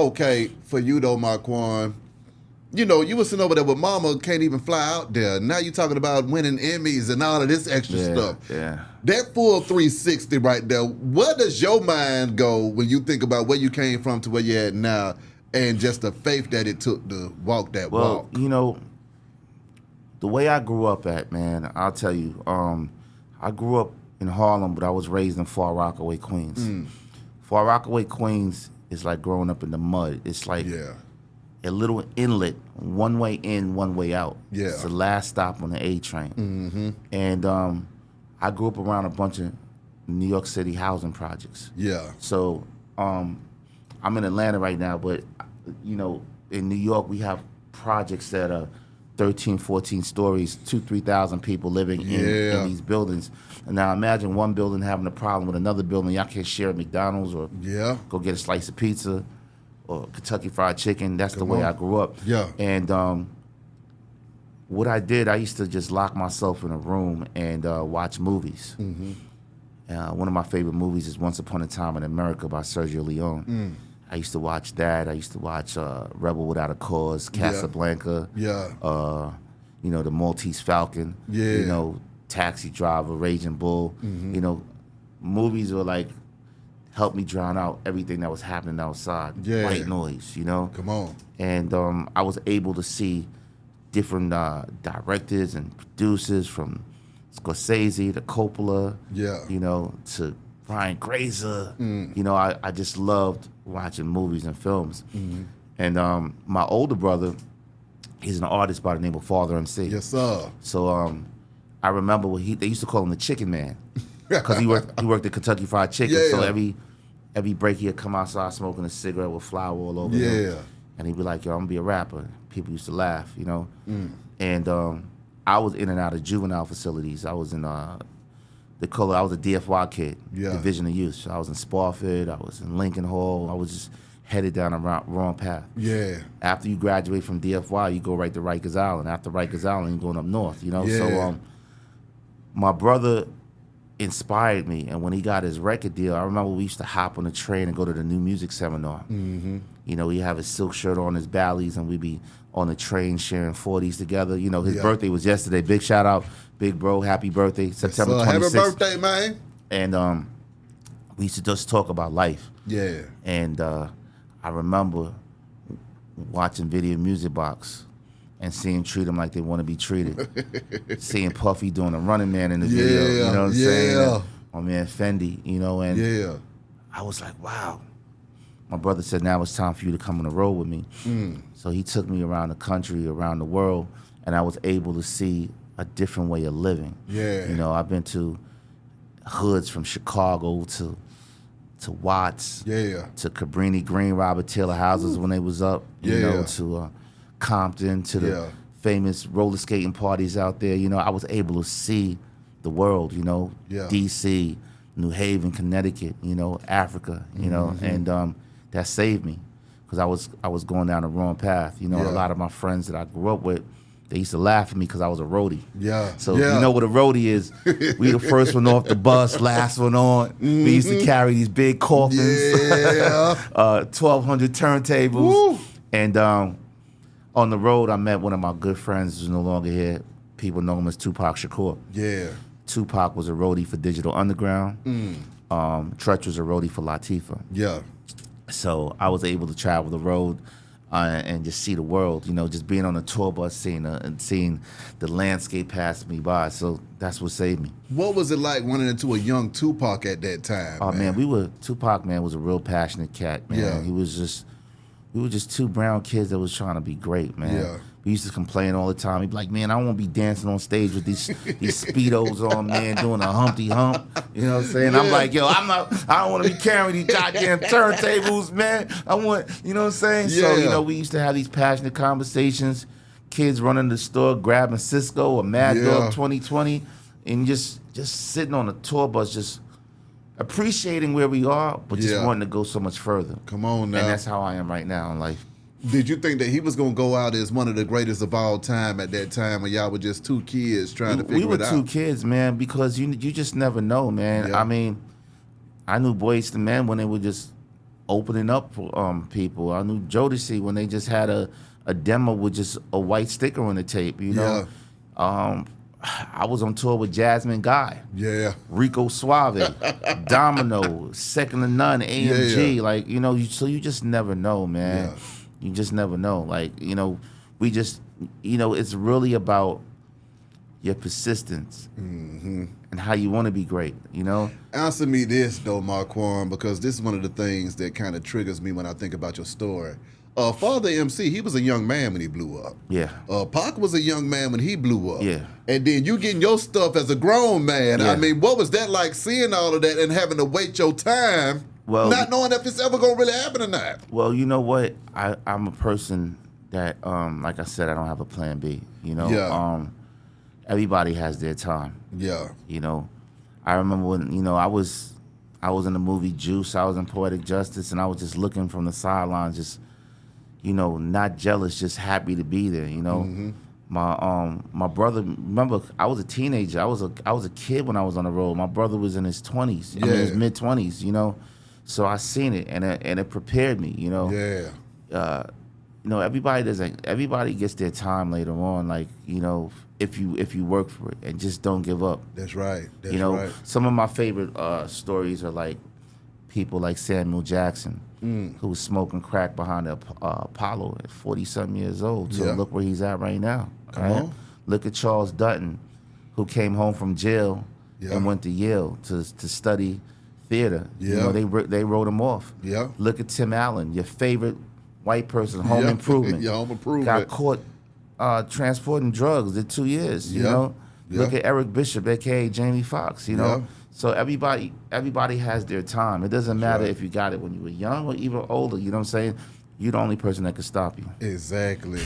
okay, for you though, Markuann, you know, you were sitting over there with mama, can't even fly out there. Now you're talking about winning Emmys and all of this extra stuff. Yeah. That full 360 right there, where does your mind go when you think about where you came from to where you're at now and just the faith that it took to walk that walk? Well, you know, the way I grew up at, man, I'll tell you, I grew up in Harlem, but I was raised in Far Rockaway, Queens. Far Rockaway, Queens is like growing up in the mud. It's like a little inlet, one way in, one way out. Yeah. It's the last stop on the A train. And I grew up around a bunch of New York City housing projects. Yeah. So I'm in Atlanta right now, but, you know, in New York, we have projects that are 13, 14 stories, 2,000, 3,000 people living in these buildings. And now imagine one building having a problem with another building. Y'all can't share at McDonald's or go get a slice of pizza or Kentucky Fried Chicken. That's the way I grew up. Yeah. And what I did, I used to just lock myself in a room and watch movies. One of my favorite movies is Once Upon a Time in America by Sergio Leone. I used to watch that. I used to watch Rebel Without a Cause, Casablanca. You know, The Maltese Falcon. You know, Taxi Driver, Raging Bull. You know, movies were like helped me drown out everything that was happening outside. White noise, you know. Come on. And I was able to see different directors and producers from Scorsese to Coppola. You know, to Brian Grazer. You know, I just loved watching movies and films. And my older brother, he's an artist by the name of Father MC. Yes, sir. So I remember they used to call him the Chicken Man because he worked at Kentucky Fried Chicken. So every break he'd come outside smoking a cigarette with flour all over him. And he'd be like, yo, I'm gonna be a rapper. People used to laugh, you know. And I was in and out of juvenile facilities. I was in I was a DFY kid, Division of Youth. So I was in Spofford, I was in Lincoln Hall. I was just headed down a wrong path. After you graduate from DFY, you go right to Rikers Island. After Rikers Island, you're going up north, you know? So my brother inspired me, and when he got his record deal, I remember we used to hop on the train and go to the new music seminar. You know, he'd have his silk shirt on, his Bally's, and we'd be on the train sharing 40s together. You know, his birthday was yesterday. Big shout out, big bro, happy birthday, September 26th. Happy birthday, man. And we used to just talk about life. And I remember watching Video Music Box and seeing treat them like they want to be treated. Seeing Puffy doing a Running Man in the video, you know what I'm saying? And my man Fendi, you know, and I was like, wow. My brother said, now it's time for you to come on the road with me. So he took me around the country, around the world, and I was able to see a different way of living. You know, I've been to hoods from Chicago to Watts, to Cabrini Green, Robert Taylor houses when they was up, you know, to Compton, to the famous roller skating parties out there. You know, I was able to see the world, you know, D.C., New Haven, Connecticut, you know, Africa, you know, and that saved me because I was going down the wrong path. You know, a lot of my friends that I grew up with, they used to laugh at me because I was a roadie. So you know what a roadie is. We the first one off the bus, last one on. We used to carry these big coffins, 1,200 turntables. And on the road, I met one of my good friends who's no longer here. People know him as Tupac Shakur. Tupac was a roadie for Digital Underground. Tretch was a roadie for Latifah. So I was able to travel the road and just see the world, you know, just being on a tour bus, seeing the landscape pass me by. So that's what saved me. What was it like running into a young Tupac at that time? Oh man, Tupac, man, was a real passionate cat, man. We were just two brown kids that was trying to be great, man. We used to complain all the time. He'd be like, man, I won't be dancing on stage with these Speedos on, man, doing a Humpty Hump. You know what I'm saying? I'm like, yo, I don't want to be carrying these goddamn turntables, man. I want, you know what I'm saying? So, you know, we used to have these passionate conversations. Kids running the store, grabbing Cisco or Mad Dog 2020, and just sitting on a tour bus, just appreciating where we are, but just wanting to go so much further. Come on now. And that's how I am right now in life. Did you think that he was going to go out as one of the greatest of all time at that time when y'all were just two kids trying to figure it out? We were two kids, man, because you just never know, man. I mean, I knew Boyz II Men when they were just opening up for people. I knew Jodeci when they just had a demo with just a white sticker on the tape, you know. Yeah. I was on tour with Jasmine Guy. Yeah. Rico Suave, Domino, Second to None, AMG. Yeah. Like, you know, so you just never know, man. Yeah. You just never know. Like, you know, we just, you know, it's really about your persistence and how you want to be great, you know? Answer me this, though, Markuann, because this is one of the things that kind of triggers me when I think about your story. Father MC, he was a young man when he blew up. Yeah. Pac was a young man when he blew up. Yeah. And then you getting your stuff as a grown man. Yeah. I mean, what was that like, seeing all of that and having to wait your time, not knowing if it's ever going to really happen or not? Well, you know what? I'm a person that, like I said, I don't have a plan B, you know? Yeah. Everybody has their time. Yeah. You know, I remember when, you know, I was in the movie Juice, I was in Poetic Justice, and I was just looking from the sidelines, just, you know, not jealous, just happy to be there, you know. My brother, remember, I was a teenager. I was a kid when I was on the road. My brother was in his 20s, I mean, his mid-20s, you know. So I seen it, and it prepared me, you know. Yeah. You know, everybody gets their time later on, like, you know, if you work for it and just don't give up. That's right. That's you know, right. Some of my favorite stories are like people like Samuel Jackson, who was smoking crack behind the Apollo at 40-something years old. So look where he's at right now. Come right? on. Look at Charles Dutton, who came home from jail and went to Yale to study theater. You know, they wrote him off. Yeah. Look at Tim Allen, your favorite white person, Home Improvement. Home Improvement. Got caught transporting drugs in 2 years. You know. Look at Eric Bishop, aka Jamie Foxx. You know. So everybody has their time. It doesn't matter if you got it when you were young or even older. You know what I'm saying? You're the only person that can stop you. Exactly.